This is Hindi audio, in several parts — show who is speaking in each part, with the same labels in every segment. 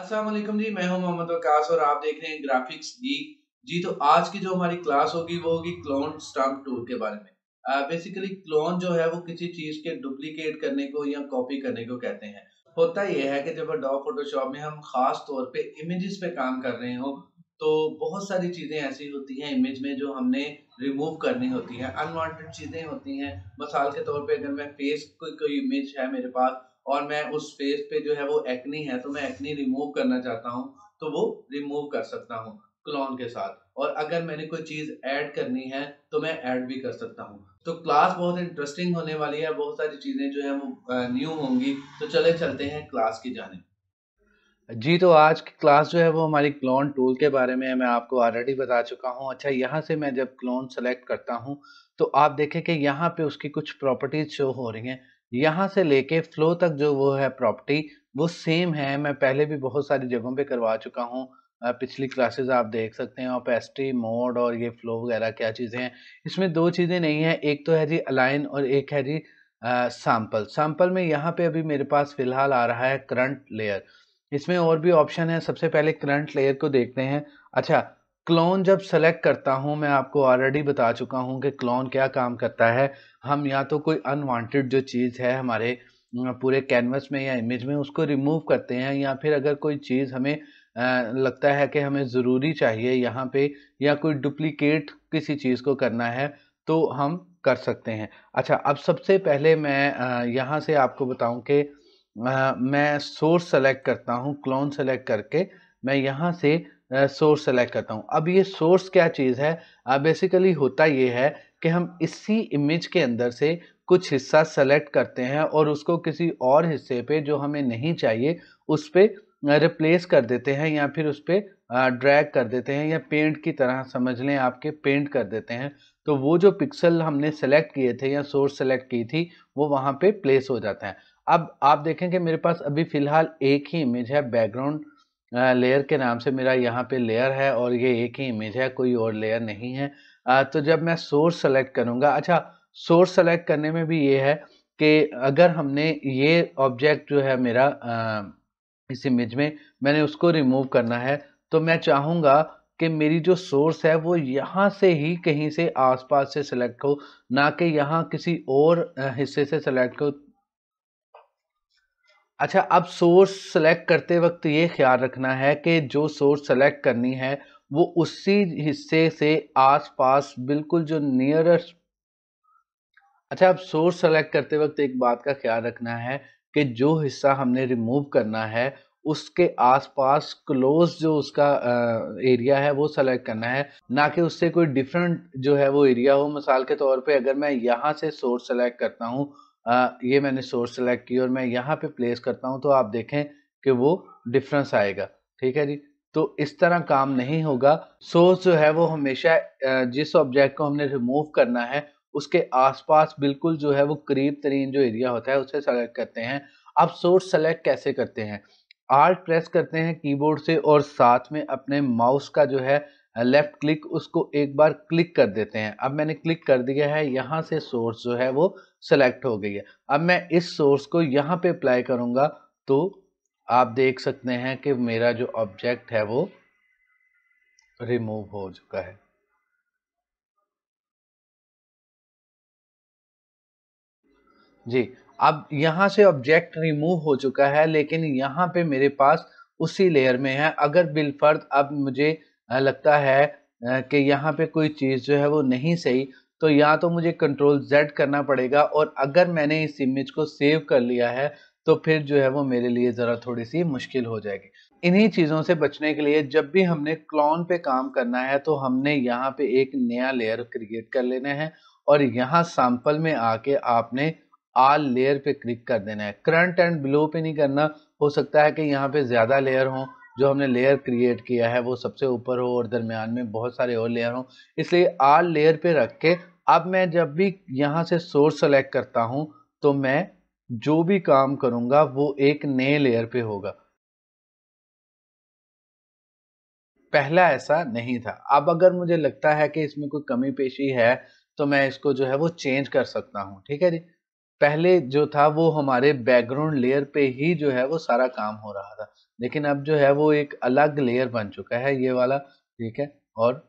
Speaker 1: अस्सलाम वालेकुम जी, मैं हूं मोहम्मद वकास और आप देख रहे हैं ग्राफिक्स गीक जी। तो आज की जो हमारी क्लास होगी वो होगी क्लोन स्टम्प टूल के बारे में। बेसिकली क्लोन जो है वो किसी चीज के डुप्लीकेट करने को या कॉपी करने को कहते हैं। होता यह है कि जब एडोब फोटोशॉप में हम खास तौर पे इमेजेस पे काम कर रहे हो तो बहुत सारी चीजें ऐसी होती हैं इमेज में जो हमने रिमूव करनी होती हैं, अनवांटेड चीजें होती हैं। मिसाल के तौर पे अगर मैं फेस कोई इमेज है मेरे पास और मैं उस फेस पे जो है वो एक्नी है तो मैं एक्नी रिमूव करना चाहता हूँ तो वो रिमूव कर सकता हूँ क्लोन के साथ। और अगर मैंने कोई चीज ऐड करनी है तो मैं ऐड भी कर सकता हूँ। तो क्लास बहुत इंटरेस्टिंग होने वाली है, बहुत सारी चीजें जो है वो न्यू होंगी। तो चले चलते हैं क्लास की जानिब। जी, तो आज की क्लास जो है वो हमारी क्लोन टूल के बारे में है, मैं आपको ऑलरेडी बता चुका हूँ। अच्छा, यहाँ से मैं जब क्लोन सेलेक्ट करता हूँ तो आप देखें कि यहाँ पे उसकी कुछ प्रॉपर्टीज शो हो रही हैं। यहाँ से लेके फ्लो तक जो वो है प्रॉपर्टी वो सेम है। मैं पहले भी बहुत सारी जगहों पे करवा चुका हूँ। पिछली क्लासेस आप देख सकते हैं, ओपेसिटी मोड और ये फ्लो वगैरह क्या चीज़ें हैं। इसमें दो चीज़ें नहीं हैं, एक तो है जी अलाइन और एक है जी सैंपल। सैंपल में यहाँ पे अभी मेरे पास फिलहाल आ रहा है करंट लेयर। इसमें और भी ऑप्शन है, सबसे पहले करंट लेयर को देखते हैं। अच्छा, क्लोन जब सेलेक्ट करता हूं, मैं आपको ऑलरेडी बता चुका हूं कि क्लोन क्या काम करता है। हम या तो कोई अनवांटेड जो चीज़ है हमारे पूरे कैनवस में या इमेज में उसको रिमूव करते हैं, या फिर अगर कोई चीज़ हमें लगता है कि हमें ज़रूरी चाहिए यहाँ पे, या कोई डुप्लीकेट किसी चीज़ को करना है तो हम कर सकते हैं। अच्छा, अब सबसे पहले मैं यहाँ से आपको बताऊं कि मैं सोर्स सेलेक्ट करता हूँ। क्लोन सेलेक्ट करके मैं यहाँ से सोर्स सेलेक्ट करता हूँ। अब ये सोर्स क्या चीज़ है? बेसिकली होता ये है कि हम इसी इमेज के अंदर से कुछ हिस्सा सेलेक्ट करते हैं और उसको किसी और हिस्से पे जो हमें नहीं चाहिए उस पे रिप्लेस कर देते हैं, या फिर उस पे ड्रैग कर देते हैं, या पेंट की तरह समझ लें आपके, पेंट कर देते हैं। तो वो जो पिक्सल हमने सेलेक्ट किए थे या सोर्स सेलेक्ट की थी वो वहाँ पे प्लेस हो जाता है। अब आप देखें कि मेरे पास अभी फ़िलहाल एक ही इमेज है, बैकग्राउंड लेयर के नाम से मेरा यहाँ पे लेयर है और ये एक ही इमेज है, कोई और लेयर नहीं है। तो जब मैं सोर्स सेलेक्ट करूँगा, अच्छा, सोर्स सेलेक्ट करने में भी ये है कि अगर हमने ये ऑब्जेक्ट जो है मेरा इस इमेज में मैंने उसको रिमूव करना है तो मैं चाहूँगा कि मेरी जो सोर्स है वो यहाँ से ही कहीं से आस-पास से सेलेक्ट हो, ना कि यहाँ किसी और हिस्से से सेलेक्ट हो। अच्छा, अब सोर्स सेलेक्ट करते वक्त ये ख्याल रखना है कि जो सोर्स सेलेक्ट करनी है वो उसी हिस्से से आसपास बिल्कुल जो नियरेस्ट। अच्छा, अब सोर्स सेलेक्ट करते वक्त एक बात का ख्याल रखना है कि जो हिस्सा हमने रिमूव करना है उसके आसपास क्लोज जो उसका एरिया है वो सेलेक्ट करना है, ना कि उससे कोई डिफरेंट जो है वो एरिया हो। मिसाल के तौर पे अगर मैं यहाँ से सोर्स सेलेक्ट करता हूँ, ये मैंने सोर्स सेलेक्ट की और मैं यहाँ पे प्लेस करता हूँ तो आप देखें कि वो डिफरेंस आएगा। ठीक है जी, तो इस तरह काम नहीं होगा। सोर्स जो है वो हमेशा जिस ऑब्जेक्ट को हमने रिमूव करना है उसके आसपास बिल्कुल जो है वो करीब तरीन जो एरिया होता है उसे सेलेक्ट करते हैं। अब सोर्स सेलेक्ट कैसे करते हैं? आल्ट प्रेस करते हैं कीबोर्ड से और साथ में अपने माउस का जो है लेफ्ट क्लिक उसको एक बार क्लिक कर देते हैं। अब मैंने क्लिक कर दिया है, यहाँ से सोर्स जो है वो सेलेक्ट हो गई है। अब मैं इस सोर्स को यहाँ पे अप्लाई करूँगा तो आप देख सकते हैं कि मेरा जो ऑब्जेक्ट है वो रिमूव हो चुका है। जी, अब यहाँ से ऑब्जेक्ट रिमूव हो चुका है लेकिन यहाँ पे मेरे पास उसी लेयर में है। अगर बिलफर्ज अब मुझे लगता है कि यहाँ पे कोई चीज़ जो है वो नहीं सही, तो या तो मुझे कंट्रोल Z करना पड़ेगा, और अगर मैंने इस इमेज को सेव कर लिया है तो फिर जो है वो मेरे लिए ज़रा थोड़ी-सी मुश्किल हो जाएगी। इन्हीं चीज़ों से बचने के लिए जब भी हमने क्लोन पे काम करना है तो हमने यहाँ पे एक नया लेयर क्रिएट कर लेना है और यहाँ सैंपल में आके आपने ऑल लेयर पे क्लिक कर देना है। करंट एंड बिलो पे नहीं करना। हो सकता है कि यहाँ पे ज़्यादा लेयर हों, जो हमने लेयर क्रिएट किया है वो सबसे ऊपर हो और दरमियान में बहुत सारे और लेयर हों, इसलिए ऑल लेयर पे रख के अब मैं जब भी यहाँ से सोर्स सेलेक्ट करता हूँ तो मैं जो भी काम करूँगा वो एक नए लेयर पे होगा। पहला ऐसा नहीं था। अब अगर मुझे लगता है कि इसमें कोई कमी पेशी है तो मैं इसको जो है वो चेंज कर सकता हूँ। ठीक है जी। पहले जो था वो हमारे बैकग्राउंड लेयर पे ही जो है वो सारा काम हो रहा था। लेकिन अब जो है वो एक अलग लेयर बन चुका है ये वाला, ठीक है। और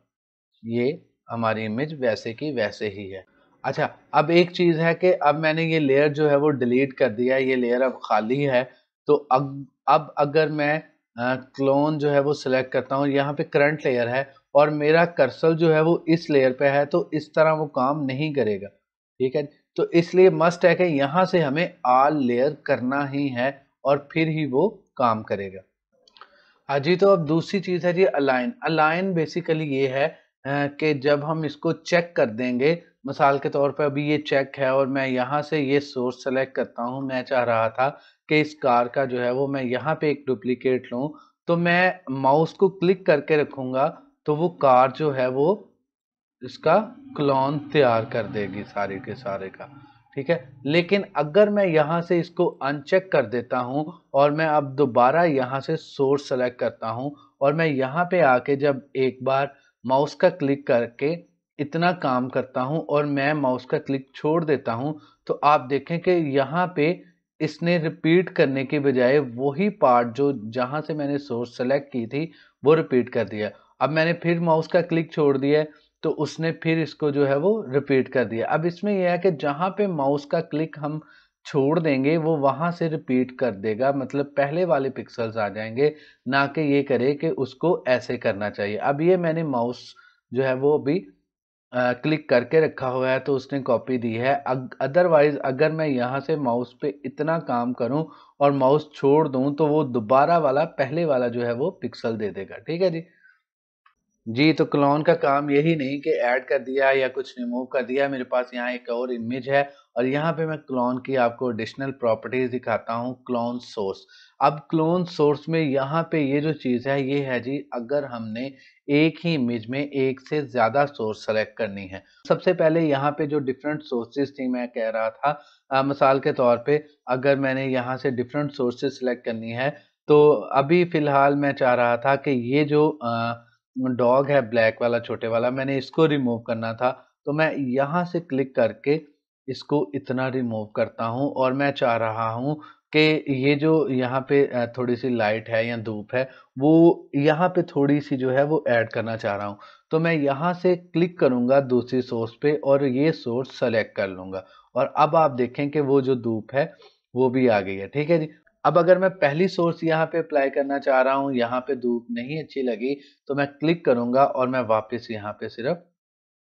Speaker 1: ये हमारी इमेज वैसे की वैसे ही है। अच्छा, अब एक चीज़ है कि अब मैंने ये लेयर जो है वो डिलीट कर दिया है, ये लेयर अब खाली है। तो अब अगर मैं क्लोन जो है वो सिलेक्ट करता हूँ, यहाँ पे करंट लेयर है और मेरा कर्सर जो है वो इस लेयर पे है, तो इस तरह वो काम नहीं करेगा, ठीक है। तो इसलिए मस्ट है कि यहाँ से हमें ऑल लेयर करना ही है और फिर ही वो काम करेगा। हाँ जी, तो अब दूसरी चीज़ है जी अलाइन। अलाइन बेसिकली ये है कि जब हम इसको चेक कर देंगे, मिसाल के तौर पे अभी ये चेक है और मैं यहाँ से ये सोर्स सेलेक्ट करता हूँ। मैं चाह रहा था कि इस कार का जो है वो मैं यहाँ पे एक डुप्लीकेट लूँ, तो मैं माउस को क्लिक करके रखूँगा, तो वो कार जो है वो इसका क्लोन तैयार कर देगी सारे के सारे का, ठीक है। लेकिन अगर मैं यहाँ से इसको अनचेक कर देता हूँ और मैं अब दोबारा यहाँ से सोर्स सेलेक्ट करता हूँ और मैं यहाँ पे आके जब एक बार माउस का क्लिक करके इतना काम करता हूँ और मैं माउस का क्लिक छोड़ देता हूँ, तो आप देखें कि यहाँ पे इसने रिपीट करने के बजाय वही पार्ट जो जहाँ से मैंने सोर्स सेलेक्ट की थी वो रिपीट कर दिया। अब मैंने फिर माउस का क्लिक छोड़ दिया है, तो उसने फिर इसको जो है वो रिपीट कर दिया। अब इसमें यह है कि जहाँ पे माउस का क्लिक हम छोड़ देंगे वो वहां से रिपीट कर देगा, मतलब पहले वाले पिक्सल्स आ जाएंगे, ना कि ये करे कि उसको ऐसे करना चाहिए। अब ये मैंने माउस जो है वो अभी क्लिक करके रखा हुआ है तो उसने कॉपी दी है। अदरवाइज अगर मैं यहाँ से माउस पे इतना काम करूं और माउस छोड़ दूं तो वो दोबारा वाला पहले वाला जो है वो पिक्सल दे देगा, ठीक है जी। जी, तो क्लोन का काम यही नहीं कि ऐड कर दिया या कुछ रिमूव कर दिया। मेरे पास यहाँ एक और इमेज है और यहाँ पे मैं क्लोन की आपको एडिशनल प्रॉपर्टीज दिखाता हूँ, क्लोन सोर्स। अब क्लोन सोर्स में यहाँ पे ये जो चीज़ है ये है जी, अगर हमने एक ही इमेज में एक से ज़्यादा सोर्स सेलेक्ट करनी है। सबसे पहले यहाँ पे जो डिफरेंट सोर्सेज थी मैं कह रहा था, मिसाल के तौर पे अगर मैंने यहाँ से डिफरेंट सोर्सेज सेलेक्ट करनी है, तो अभी फ़िलहाल मैं चाह रहा था कि ये जो डॉग है ब्लैक वाला छोटे वाला, मैंने इसको रिमूव करना था, तो मैं यहाँ से क्लिक करके इसको इतना रिमूव करता हूँ और मैं चाह रहा हूँ कि ये जो यहाँ पे थोड़ी सी लाइट है या धूप है वो यहाँ पे थोड़ी सी जो है वो ऐड करना चाह रहा हूँ। तो मैं यहाँ से क्लिक करूँगा दूसरी सोर्स पे और ये सोर्स सेलेक्ट कर लूँगा और अब आप देखें कि वो जो धूप है वो भी आ गई है, ठीक है जी। अब अगर मैं पहली सोर्स यहाँ पे अप्लाई करना चाह रहा हूँ, यहाँ पे धूप नहीं अच्छी लगी, तो मैं क्लिक करूंगा और मैं वापस यहाँ पे सिर्फ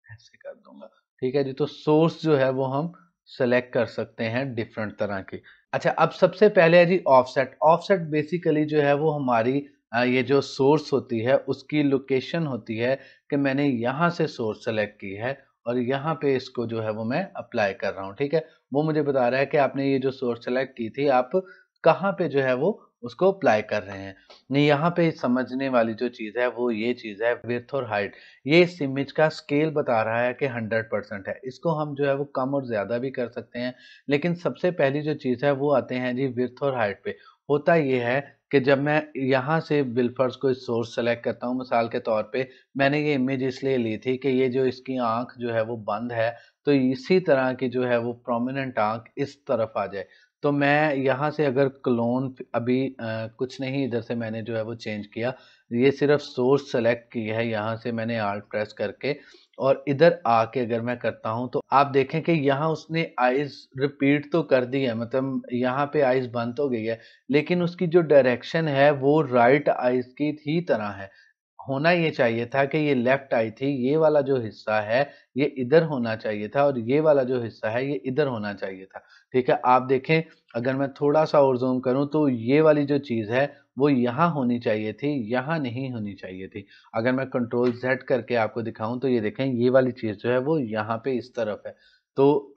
Speaker 1: ऐसे कर दूंगा, ठीक है जी। तो सोर्स जो है वो हम सेलेक्ट कर सकते हैं डिफरेंट तरह की। अच्छा, अब सबसे पहले है जी ऑफसेट। ऑफसेट बेसिकली जो है वो हमारी ये जो सोर्स होती है उसकी लोकेशन होती है कि मैंने यहाँ से सोर्स सेलेक्ट की है और यहाँ पे इसको जो है वो मैं अप्लाई कर रहा हूँ, ठीक है। वो मुझे बता रहा है कि आपने ये जो सोर्स सेलेक्ट की थी आप कहाँ पे जो है वो उसको अप्लाई कर रहे हैं। नहीं, यहाँ पे समझने वाली जो चीज़ है वो ये चीज़ है विड्थ और हाइट। ये इस इमेज का स्केल बता रहा है कि 100% है। इसको हम जो है वो कम और ज़्यादा भी कर सकते हैं, लेकिन सबसे पहली जो चीज़ है वो आते हैं जी विड्थ और हाइट पे। होता ये है कि जब मैं यहाँ से बिलफर्स कोई सोर्स सेलेक्ट करता हूँ, मिसाल के तौर पे मैंने ये इमेज इसलिए ली थी कि ये जो इसकी आँख जो है वो बंद है, तो इसी तरह की जो है वो प्रोमिनेंट आँख इस तरफ आ जाए। तो मैं यहाँ से अगर क्लोन अभी कुछ नहीं, इधर से मैंने जो है वो चेंज किया, ये सिर्फ सोर्स सेलेक्ट की है यहाँ से मैंने आल्ट प्रेस करके और इधर आके अगर मैं करता हूँ तो आप देखें कि यहाँ उसने आइज रिपीट तो कर दी है, मतलब यहाँ पे आइज बंद तो गई है, लेकिन उसकी जो डायरेक्शन है वो राइट आइज की ही तरह है। होना ये चाहिए था कि ये लेफ्ट आई थी, ये वाला जो हिस्सा है ये इधर होना चाहिए था और ये वाला जो हिस्सा है ये इधर होना चाहिए था, ठीक है। आप देखें अगर मैं थोड़ा सा और जूम करूं तो ये वाली जो चीज़ है वो यहाँ होनी चाहिए थी, यहाँ नहीं होनी चाहिए थी। अगर मैं कंट्रोल Z करके आपको दिखाऊं तो ये देखें ये वाली चीज़ जो है वो यहाँ पे इस तरफ है। तो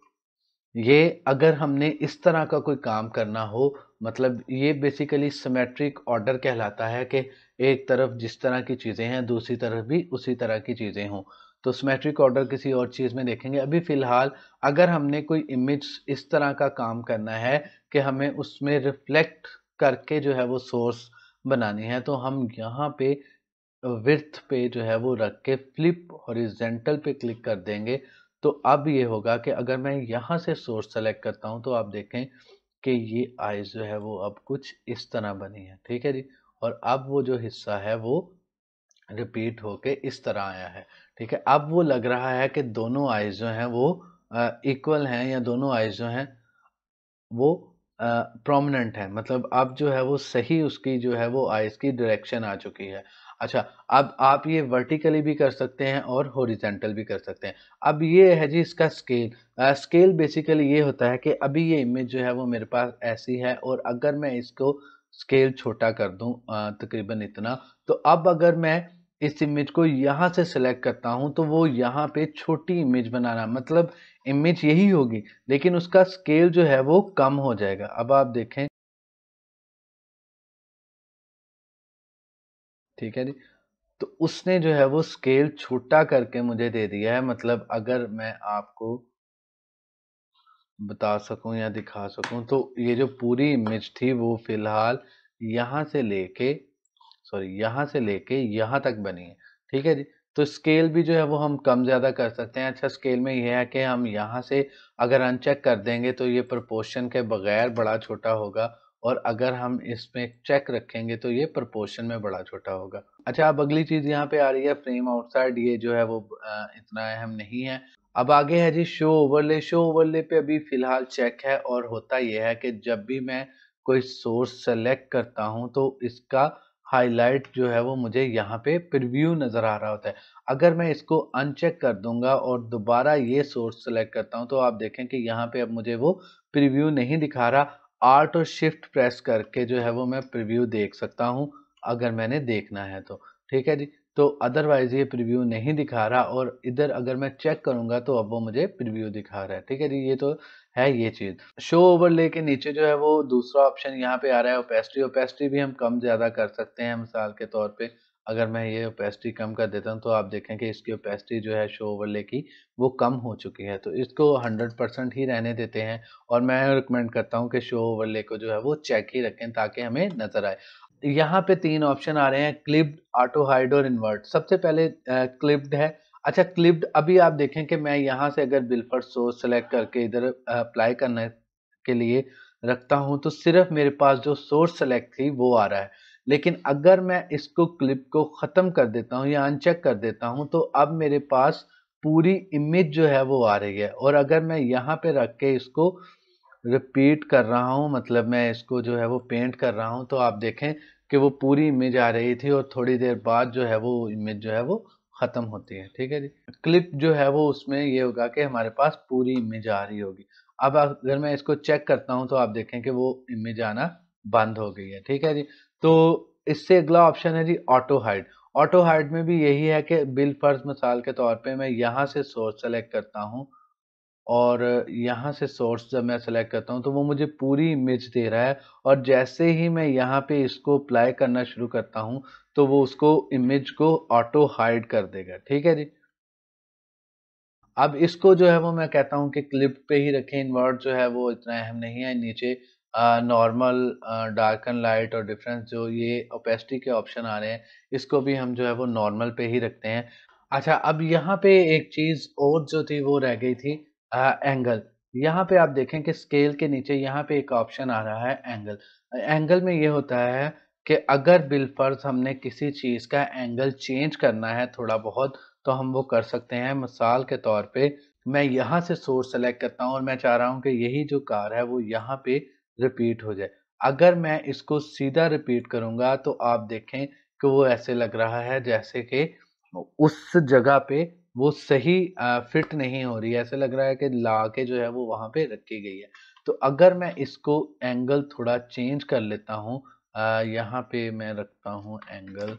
Speaker 1: ये अगर हमने इस तरह का कोई काम करना हो, मतलब ये बेसिकली सिमेट्रिक ऑर्डर कहलाता है कि एक तरफ जिस तरह की चीज़ें हैं दूसरी तरफ भी उसी तरह की चीज़ें हों। तो सिमेट्रिक ऑर्डर किसी और चीज़ में देखेंगे। अभी फ़िलहाल अगर हमने कोई इमेज इस तरह का काम करना है कि हमें उसमें रिफ्लेक्ट करके जो है वो सोर्स बनानी है, तो हम यहाँ पे विड्थ पे जो है वो रख के फ्लिप हॉरिजेंटल पे क्लिक कर देंगे। तो अब ये होगा कि अगर मैं यहाँ से सोर्स सेलेक्ट करता हूँ तो आप देखें कि ये आइज जो है वो अब कुछ इस तरह बनी है, ठीक है जी। और अब वो जो हिस्सा है वो रिपीट होके इस तरह आया है। ठीक है, अब वो लग रहा है कि दोनों आइज जो हैं वो इक्वल हैं, या दोनों आइज जो हैं वो प्रोमिनेंट है, मतलब अब जो है वो सही उसकी जो है वो आइज की डायरेक्शन आ चुकी है। अच्छा, अब आप ये वर्टिकली भी कर सकते हैं और हॉरिजेंटल भी कर सकते हैं। अब ये है जी इसका स्केल। स्केल बेसिकली ये होता है कि अभी ये इमेज जो है वो मेरे पास ऐसी है, और अगर मैं इसको स्केल छोटा कर दूं तकरीबन इतना, तो अब अगर मैं इस इमेज को यहाँ से सिलेक्ट करता हूँ तो वो यहाँ पे छोटी इमेज बनाना, मतलब इमेज यही होगी लेकिन उसका स्केल जो है वो कम हो जाएगा। अब आप देखें, ठीक है जी, तो उसने जो है वो स्केल छोटा करके मुझे दे दिया है। मतलब अगर मैं आपको बता सकूं या दिखा सकूं, तो ये जो पूरी इमेज थी वो फिलहाल यहाँ से लेके, सॉरी, यहाँ से लेके यहाँ तक बनी है। ठीक है जी, तो स्केल भी जो है वो हम कम ज़्यादा कर सकते हैं। अच्छा, स्केल में ये है कि हम यहाँ से अगर अनचेक कर देंगे तो ये प्रोपोर्शन के बगैर बड़ा छोटा होगा, और अगर हम इसमें चेक रखेंगे तो ये प्रोपोर्शन में बड़ा छोटा होगा। अच्छा, अब अगली चीज़ यहाँ पे आ रही है फ्रेम आउटसाइड। ये जो है वो इतना अहम नहीं है। अब आगे है जी शो ओवरले। शो ओवरले पे अभी फ़िलहाल चेक है, और होता ये है कि जब भी मैं कोई सोर्स सेलेक्ट करता हूँ तो इसका हाइलाइट जो है वो मुझे यहाँ पे प्रीव्यू नज़र आ रहा होता है। अगर मैं इसको अनचेक कर दूंगा और दोबारा ये सोर्स सेलेक्ट करता हूँ तो आप देखें कि यहाँ पे अब मुझे वो प्रीव्यू नहीं दिखा रहा। आल्ट और शिफ्ट प्रेस करके जो है वो मैं प्रीव्यू देख सकता हूँ अगर मैंने देखना है तो। ठीक है जी, तो अदरवाइज ये प्रीव्यू नहीं दिखा रहा, और इधर अगर मैं चेक करूंगा तो अब वो मुझे प्रीव्यू दिखा रहा है। ठीक है जी, ये तो है ये चीज। शो ओवरले के नीचे जो है वो दूसरा ऑप्शन यहाँ पे आ रहा है ओपेसिटी। ओपेसिटी भी हम कम ज्यादा कर सकते हैं। मिसाल के तौर पे अगर मैं ये ओपेसिटी कम कर देता हूँ तो आप देखें कि इसकी ओपेसिटी जो है शो ओवरले की वो कम हो चुकी है, तो इसको 100% ही रहने देते हैं। और मैं रिकमेंड करता हूँ कि शो ओवरले को जो है वो चेक ही रखें ताकि हमें नजर आए। यहाँ पे 3 ऑप्शन आ रहे हैं, क्लिप्ड, ऑटो हाइड और इन्वर्ट। सबसे पहले क्लिप्ड है। अच्छा, क्लिप्ड अभी आप देखें कि मैं यहाँ से अगर बिलफर सोर्स सेलेक्ट करके इधर अप्लाई करने के लिए रखता हूँ तो सिर्फ मेरे पास जो सोर्स सेलेक्ट थी वो आ रहा है। लेकिन अगर मैं इसको क्लिप को ख़त्म कर देता हूँ या अनचेक कर देता हूँ तो अब मेरे पास पूरी इमेज जो है वो आ रही है। और अगर मैं यहाँ पे रख के इसको रिपीट कर रहा हूँ, मतलब मैं इसको जो है वो पेंट कर रहा हूँ, तो आप देखें कि वो पूरी इमेज आ रही थी और थोड़ी देर बाद जो है वो इमेज जो है वो खत्म होती है। ठीक है जी, क्लिप जो है वो उसमें ये होगा कि हमारे पास पूरी इमेज आ रही होगी। अब अगर मैं इसको चेक करता हूँ तो आप देखें कि वो इमेज आना बंद हो गई है। ठीक है जी, तो इससे अगला ऑप्शन है जी ऑटो हाइड। ऑटो हाइड में भी यही है कि बिल फर्ज मिसाल के तौर पे मैं यहाँ से सोर्स सेलेक्ट करता हूँ, और यहाँ से सोर्स जब मैं सेलेक्ट करता हूँ तो वो मुझे पूरी इमेज दे रहा है, और जैसे ही मैं यहाँ पे इसको अप्लाई करना शुरू करता हूँ तो वो उसको इमेज को ऑटो हाइड कर देगा। ठीक है जी, अब इसको जो है वो मैं कहता हूँ कि क्लिप पे ही रखें। इन्वर्ट जो है वो इतना अहम नहीं है। नीचे नॉर्मल, डार्कन, लाइट और डिफरेंस, जो ये ओपेसिटी के ऑप्शन आ रहे हैं, इसको भी हम जो है वो नॉर्मल पे ही रखते हैं। अच्छा, अब यहाँ पे एक चीज़ और जो थी वो रह गई थी, एंगल। यहाँ पे आप देखें कि स्केल के नीचे यहाँ पे एक ऑप्शन आ रहा है एंगल। एंगल में ये होता है कि अगर बिलफर्ज हमने किसी चीज़ का एंगल चेंज करना है थोड़ा बहुत, तो हम वो कर सकते हैं। मिसाल के तौर पे मैं यहाँ से सोर्स सेलेक्ट करता हूँ और मैं चाह रहा हूँ कि यही जो कार है वो यहाँ पे रिपीट हो जाए। अगर मैं इसको सीधा रिपीट करूँगा तो आप देखें कि वो ऐसे लग रहा है जैसे कि उस जगह पे वो सही फिट नहीं हो रही है। ऐसे लग रहा है कि ला के जो है वो वहाँ पे रखी गई है। तो अगर मैं इसको एंगल थोड़ा चेंज कर लेता हूँ, यहाँ पे मैं रखता हूँ एंगल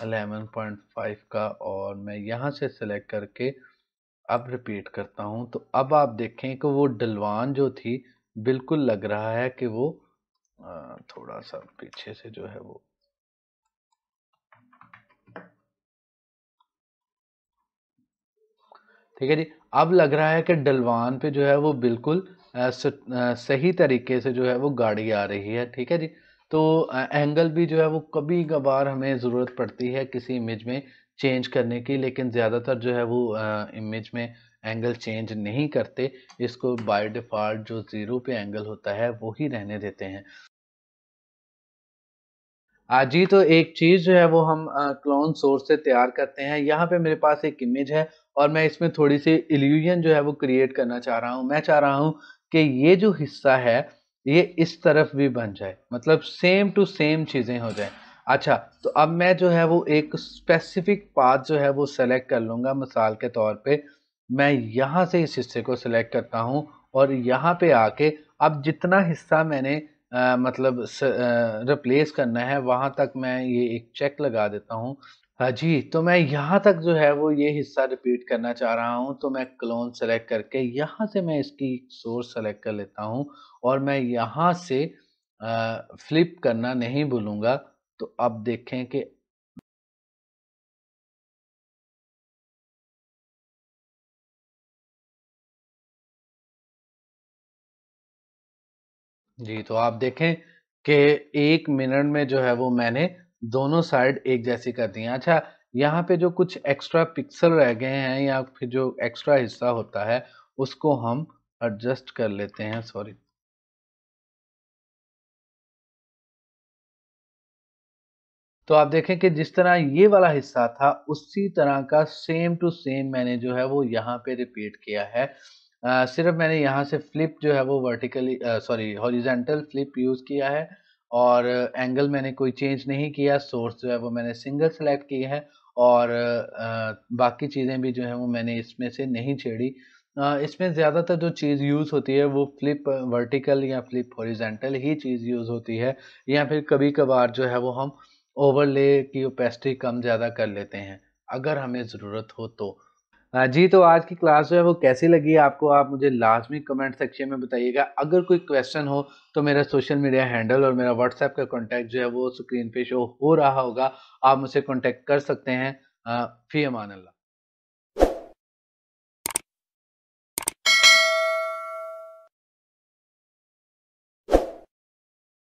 Speaker 1: 11.5 का, और मैं यहाँ से सेलेक्ट करके अब रिपीट करता हूँ, तो अब आप देखें कि वो ढलवान जो थी बिल्कुल लग रहा है कि वो थोड़ा सा पीछे से जो है वो, ठीक है जी, अब लग रहा है कि ढलवान पे जो है वो बिल्कुल सही तरीके से जो है वो गाड़ी आ रही है। ठीक है जी, तो एंगल भी जो है वो कभी कभार हमें ज़रूरत पड़ती है किसी इमेज में चेंज करने की, लेकिन ज़्यादातर जो है वो इमेज में एंगल चेंज नहीं करते। इसको बाय डिफ़ॉल्ट जो ज़ीरो पे एंगल होता है वो ही रहने देते हैं। जी, तो एक चीज़ जो है वो हम क्लोन सोर्स से तैयार करते हैं। यहाँ पे मेरे पास एक इमेज है और मैं इसमें थोड़ी-सी इल्यूज़न जो है वो क्रिएट करना चाह रहा हूँ। मैं चाह रहा हूँ कि ये जो हिस्सा है, ये इस तरफ भी बन जाए, मतलब सेम टू सेम चीज़ें हो जाएँ। अच्छा, तो अब मैं जो है वो एक स्पेसिफ़िक पाथ जो है वो सेलेक्ट कर लूँगा मिसाल के तौर पे, मैं यहाँ से इस हिस्से को सेलेक्ट करता हूँ और यहाँ पे आके अब जितना हिस्सा मैंने मतलब रिप्लेस करना है वहाँ तक मैं ये एक चेक लगा देता हूँ। हाँ जी, तो मैं यहाँ तक जो है वो ये हिस्सा रिपीट करना चाह रहा हूँ, तो मैं क्लोन सेलेक्ट करके यहाँ से मैं इसकी सोर्स सेलेक्ट कर लेता हूँ और मैं यहाँ से फ्लिप करना नहीं भूलूँगा। तो अब देखें कि जी, तो आप देखें कि 1 मिनट में जो है वो मैंने दोनों साइड एक जैसी कर दी हैं। अच्छा, यहाँ पे जो कुछ एक्स्ट्रा पिक्सल रह गए हैं या फिर जो एक्स्ट्रा हिस्सा होता है, उसको हम एडजस्ट कर लेते हैं, सॉरी। तो आप देखें कि जिस तरह ये वाला हिस्सा था, उसी तरह का सेम टू सेम मैंने जो है वो यहाँ पे रिपीट किया है। सिर्फ़ मैंने यहाँ से फ्लिप जो है वो vertically sorry horizontal flip use किया है और एंगल मैंने कोई चेंज नहीं किया, सोर्स जो है वो मैंने सिंगल सेलेक्ट की है और बाकी चीज़ें भी जो हैं वो मैंने इसमें से नहीं छेड़ी। इसमें ज़्यादातर जो चीज़ यूज़ होती है वो फ्लिप वर्टिकल या फ्लिप हॉरिज़ॉन्टल ही चीज़ यूज़ होती है या फिर कभी-कभार जो है वो हम ओवरले की ओपेसिटी कम ज़्यादा कर लेते हैं, अगर हमें ज़रूरत हो तो। जी, तो आज की क्लास जो है वो कैसी लगी आपको? आप मुझे लाज़मी कमेंट सेक्शन में बताइएगा। अगर कोई क्वेश्चन हो तो मेरा सोशल मीडिया हैंडल और मेरा व्हाट्सएप का कॉन्टैक्ट जो है वो स्क्रीन पे शो हो रहा होगा। आप मुझसे कॉन्टैक्ट कर सकते हैं। फ़ी अमान अल्लाह।